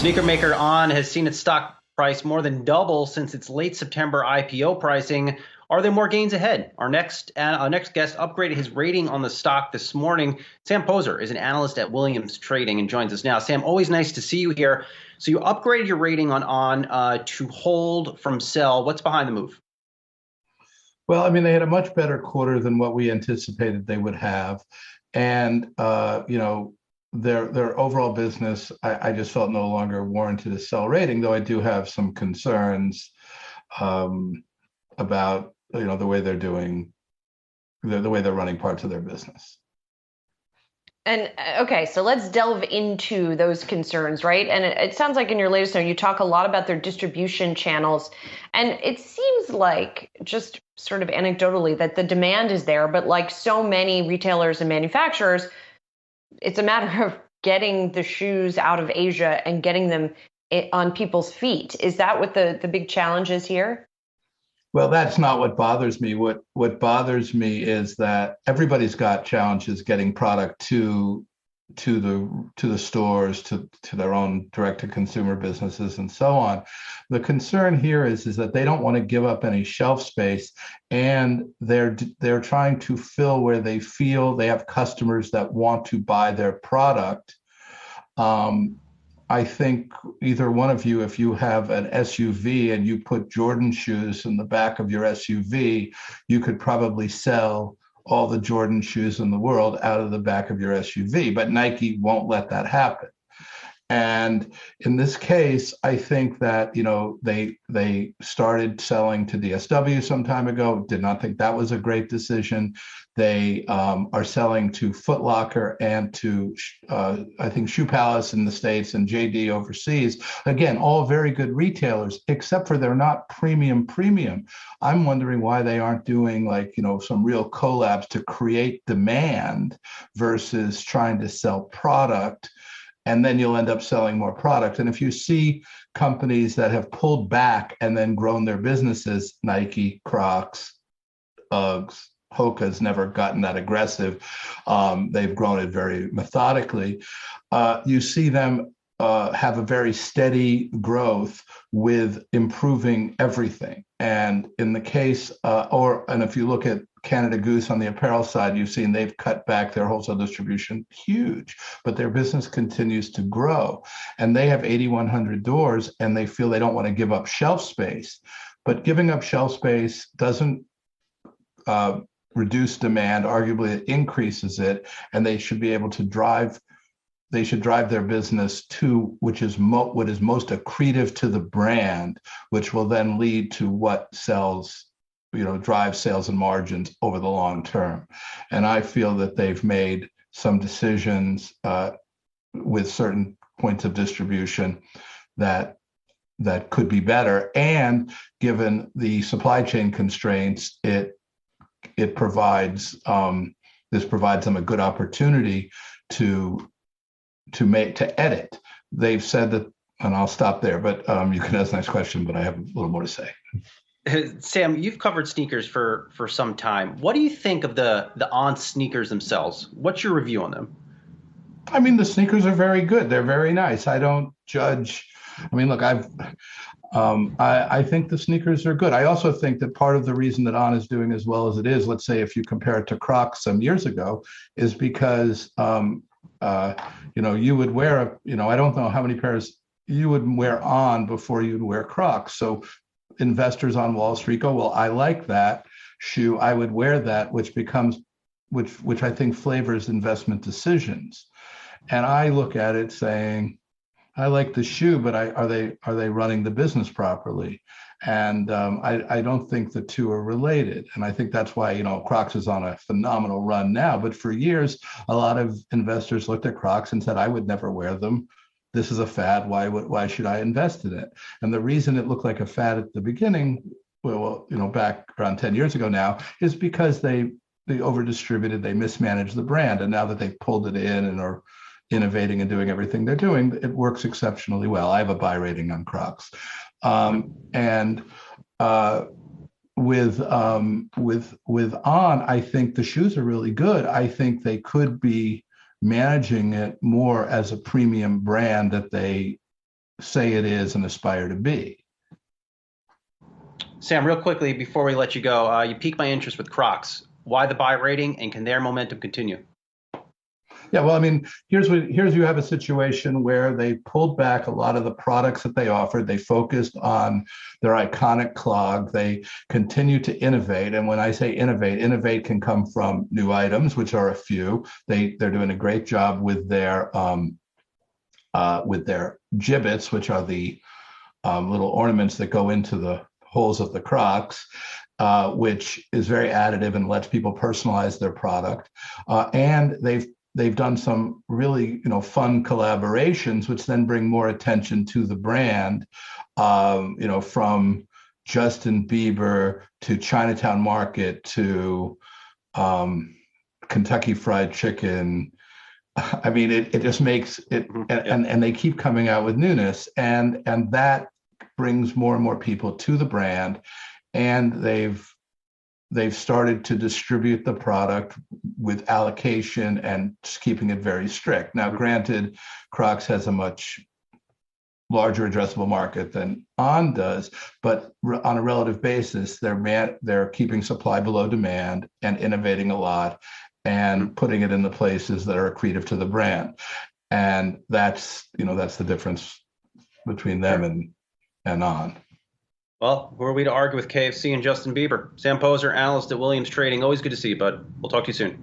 Sneaker maker On has seen its stock price more than double since its late September IPO pricing. Are there more gains ahead? Our next guest upgraded his rating on the stock this morning. Sam Poser is an analyst at Williams Trading and joins us now. Sam, always nice to see you here. So you upgraded your rating on to hold from sell. What's behind the move? Well, I mean, they had a much better quarter than what we anticipated they would have. And, their overall business, I just felt no longer warranted a sell rating, though I do have some concerns about, the way they're doing, the way they're running parts of their business. And okay, so let's delve into those concerns, right? And it sounds like in your latest note, you talk a lot about their distribution channels. And it seems like, just sort of anecdotally, that the demand is there, but like so many retailers and manufacturers, it's a matter of getting the shoes out of Asia and getting them on people's feet. Is that what the big challenge is here? Well, that's not what bothers me. What bothers me is that everybody's got challenges getting product to the stores, to their own direct-to-consumer businesses, and so on. The concern here is that they don't want to give up any shelf space, and they're trying to fill where they feel they have customers that want to buy their product. I think either one of you, if you have an SUV and you put Jordan shoes in the back of your SUV, you could probably sell all the Jordan shoes in the world out of the back of your SUV, but Nike won't let that happen. And in this case, I think that, they started selling to DSW some time ago, did not think that was a great decision. They are selling to Foot Locker and to, I think, Shoe Palace in the States and JD overseas. Again, all very good retailers, except for they're not premium. I'm wondering why they aren't doing some real collabs to create demand versus trying to sell product. And then you'll end up selling more product. And if you see companies that have pulled back and then grown their businesses, Nike, Crocs, Uggs, Hoka's never gotten that aggressive. They've grown it very methodically. You see them have a very steady growth with improving everything. And in the case, and if you look at Canada Goose on the apparel side, you've seen they've cut back their wholesale distribution huge, but their business continues to grow. And they have 8,100 doors, and they feel they don't want to give up shelf space. But giving up shelf space doesn't reduce demand. Arguably, it increases it, and they should be able to drive their business to what is most accretive to the brand, which will then lead to what sells, drive sales and margins over the long term. And I feel that they've made some decisions with certain points of distribution that could be better. And given the supply chain constraints, it provides this provides them a good opportunity to edit. They've said that, and I'll stop there, but you can ask the next question, but I have a little more to say. Sam, you've covered sneakers for some time. What do you think of the On sneakers themselves? What's your review on them? I mean, the sneakers are very good. They're very nice. I don't judge. I mean, look, I think the sneakers are good. I also think that part of the reason that On is doing as well as it is, let's say if you compare it to Crocs some years ago, is because you would wear I don't know how many pairs you would wear On before you'd wear Crocs. So investors on Wall Street go, well, I like that shoe, I would wear that, which I think flavors investment decisions. And I look at it saying, I like the shoe, but are they running the business properly? And I don't think the two are related. And I think that's why, Crocs is on a phenomenal run now. But for years, a lot of investors looked at Crocs and said, I would never wear them. This is a fad. Why should I invest in it? And the reason it looked like a fad at the beginning, back around 10 years ago now, is because they over distributed, they mismanaged the brand. And now that they've pulled it in and are innovating and doing everything they're doing, it works exceptionally well. I have a buy rating on Crocs. With On, I think the shoes are really good. I think they could be managing it more as a premium brand that they say it is and aspire to be. Sam, real quickly before we let you go, you piqued my interest with Crocs. Why the buy rating, and can their momentum continue? Yeah, well, I mean, here's you have a situation where they pulled back a lot of the products that they offered. They focused on their iconic clog. They continue to innovate, and when I say innovate can come from new items, which are a few. They're doing a great job with their gibbets, which are the little ornaments that go into the holes of the Crocs. Which is very additive and lets people personalize their product, and they've done some really fun collaborations, which then bring more attention to the brand. From Justin Bieber to Chinatown Market to Kentucky Fried Chicken. I mean, it just makes it, and they keep coming out with newness, and that brings more and more people to the brand. And they've started to distribute the product with allocation and just keeping it very strict. Now, granted, Crocs has a much larger addressable market than On does, but on a relative basis, they're keeping supply below demand and innovating a lot and putting it in the places that are accretive to the brand. And that's the difference between them and On. Well, who are we to argue with KFC and Justin Bieber? Sam Poser, analyst at Williams Trading. Always good to see you, bud. We'll talk to you soon.